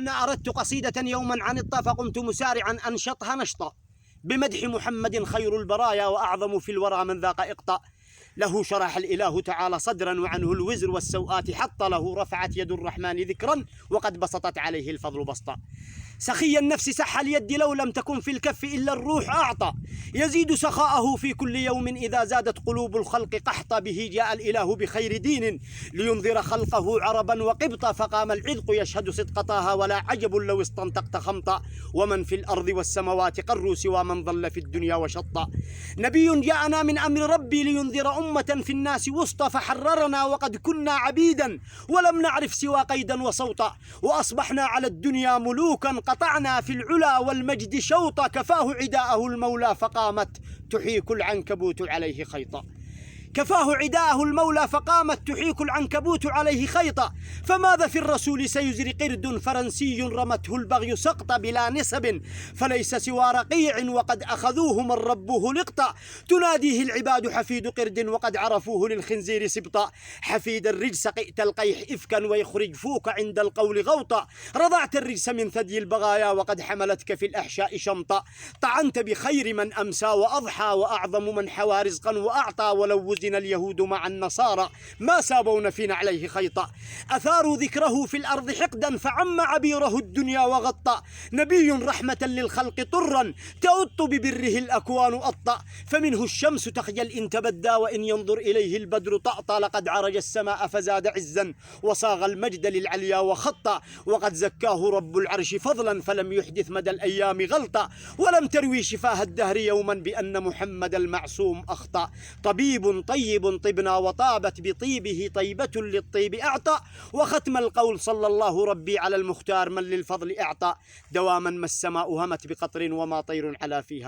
أردت قصيدة يوما عن الطا، فقمت مسارعا أنشطها نشطا بمدح محمد خير البرايا وأعظم في الورى من ذاق إقطاء. له شرح الإله تعالى صدرا وعنه الوزر والسوءات حط له، رفعت يد الرحمن ذكرا وقد بسطت عليه الفضل بسطا. سخي النفس سح اليد لو لم تكن في الكف إلا الروح أعطى، يزيد سخاءه في كل يوم إذا زادت قلوب الخلق قحطا. به جاء الإله بخير دين لينذر خلقه عربا وقبطا، فقام العذق يشهد صدق طه ولا عجب لو استنطقت خمطا. ومن في الأرض والسماوات قروا سوى من ضل في الدنيا وشطا. نبي جاءنا من أمر ربي لينذر أمة في الناس وسطى، فحررنا وقد كنا عبيدا ولم نعرف سوى قيدا وصوتا. وأصبحنا على الدنيا ملوكا قطعنا في العلا والمجد شوطا، كفاه عداءه المولى فقامت تحيك العنكبوت عليه خيطا. كفاه عداءه المولى فقامت تحيك العنكبوت عليه خيطا. فماذا في الرسول سيزري قرد فرنسي رمته البغي سقطا، بلا نسب فليس سوى رقيع وقد أخذوه من ربه لقطا. تناديه العباد حفيد قرد وقد عرفوه للخنزير سبطا. حفيد الرجس قئت القيح إفكا ويخرج فوك عند القول غوطا. رضعت الرجس من ثدي البغايا وقد حملتك في الأحشاء شمطا. طعنت بخير من أمسى وأضحى وأعظم من حوى رزقا وأعطى. ولو وزن اليهود مع النصارى ما سابون في نعليه خيطا. أثاروا ذكره في الأرض حقدا فعم عبيره الدنيا وغطى. نبي رحمة للخلق طرا تؤط ببره الأكوان أطأ. فمنه الشمس تخجل إن تبدى وإن ينظر إليه البدر طأطأ. لقد عرج السماء فزاد عزا وصاغ المجد للعليا وخطا. وقد زكاه رب العرش فضلا فلم يحدث مدى الأيام غلطا. ولم تروي شفاه الدهر يوما بأن محمد المعصوم أخطأ. طبيب طيب طبنا وطابت بطيبه طيبة للطيب أعطى. وختم القول صلى الله ربي على المختار من للفضل أعطى. دواما ما السماء همت بقطر وما طير على فيها